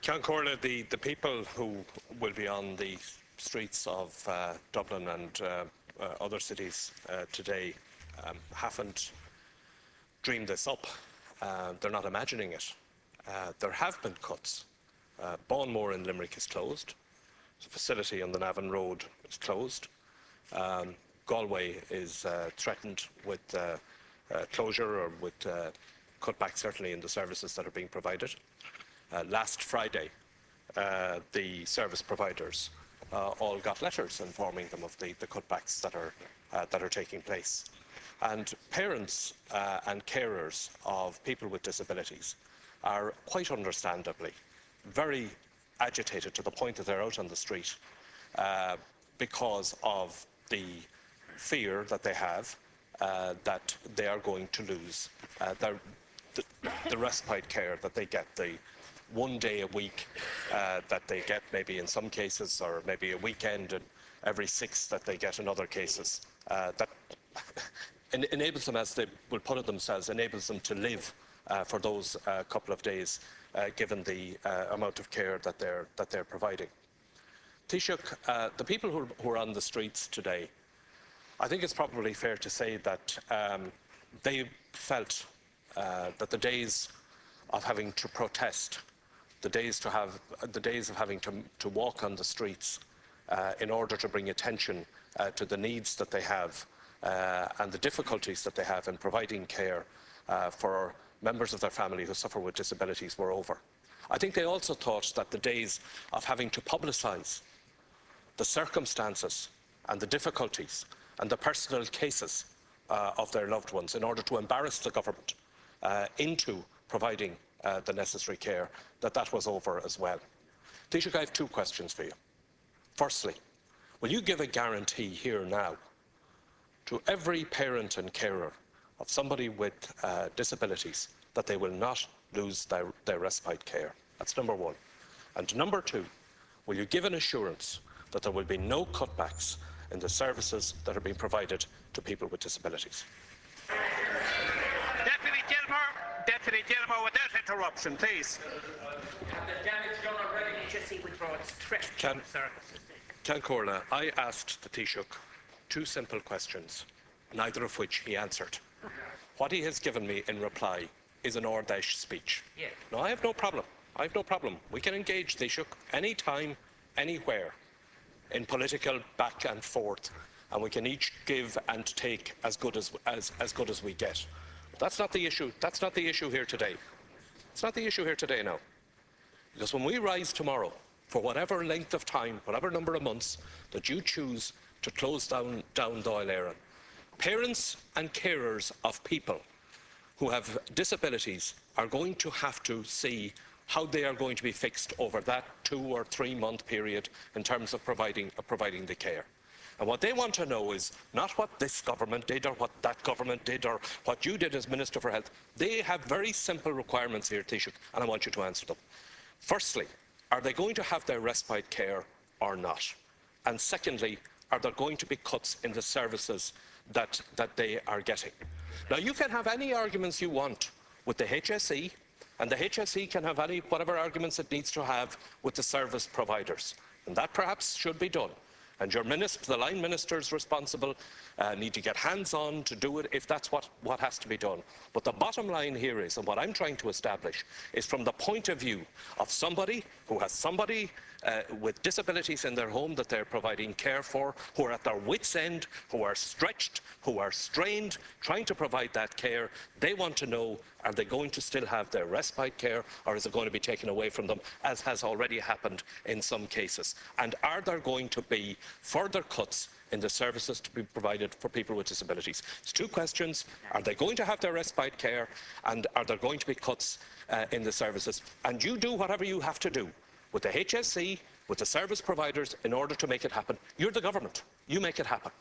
Ceann Comhairle, the people who will be on the streets of Dublin and other cities today haven't dreamed this up. They're not imagining it. There have been cuts. Bournemore in Limerick is closed. The facility on the Navan Road is closed. Galway is threatened with closure or with cutbacks, certainly in the services that are being provided. Last Friday, the service providers all got letters informing them of the cutbacks that are taking place. And parents and carers of people with disabilities are quite understandably very agitated to the point that they're out on the street because of the fear that they have that they are going to lose the respite care that they get, the 1 day a week that they get maybe in some cases, or maybe a weekend and every 6 that they get in other cases. That enables them, as they will put it themselves, enables them to live for those couple of days, given the amount of care that they're providing. Taoiseach, the people who are on the streets today, I think it's probably fair to say that they felt that the days of having to protest, the days of having to walk on the streets in order to bring attention to the needs that they have and the difficulties that they have in providing care for members of their family who suffer with disabilities were over. I think they also thought that the days of having to publicise the circumstances and the difficulties and the personal cases of their loved ones in order to embarrass the government into providing the necessary care, that was over as well. Taoiseach, I have 2 questions for you. Firstly, will you give a guarantee here now to every parent and carer of somebody with disabilities that they will not lose their respite care? That's number 1. And number 2, will you give an assurance that there will be no cutbacks in the services that are being provided to people with disabilities? Deputy Gilmore, without interruption, please. Ceann Comhairle, I asked the Taoiseach 2 simple questions, neither of which he answered. What he has given me in reply is an Ard Fheis speech. Yeah. No, I have no problem. I have no problem. We can engage, Taoiseach, any time, anywhere, in political back and forth, and we can each give and take as good as we get. That's not the issue. That's not the issue here today. It's not the issue here today now. Because when we rise tomorrow, for whatever length of time, whatever number of months that you choose to close down Dáil Éireann, parents and carers of people who have disabilities are going to have to see how they are going to be fixed over that 2 or 3 month period in terms of providing the care. And what they want to know is not what this government did or what that government did or what you did as Minister for Health. They have very simple requirements here, Taoiseach, and I want you to answer them. Firstly, are they going to have their respite care or not? And secondly, are there going to be cuts in the services that they are getting? Now, you can have any arguments you want with the HSE, and the HSE can have whatever arguments it needs to have with the service providers, and that perhaps should be done. And your minister, the line ministers responsible, need to get hands-on to do it if that's what has to be done. But the bottom line here is, and what I'm trying to establish, is from the point of view of somebody who has somebody with disabilities in their home that they're providing care for, who are at their wits' end, who are stretched, who are strained, trying to provide that care. They want to know, are they going to still have their respite care, or is it going to be taken away from them, as has already happened in some cases? And are there going to be further cuts in the services to be provided for people with disabilities? It's 2 questions. Are they going to have their respite care, and are there going to be cuts in the services? And you do whatever you have to do with the HSE, with the service providers, in order to make it happen. You're the government. You make it happen.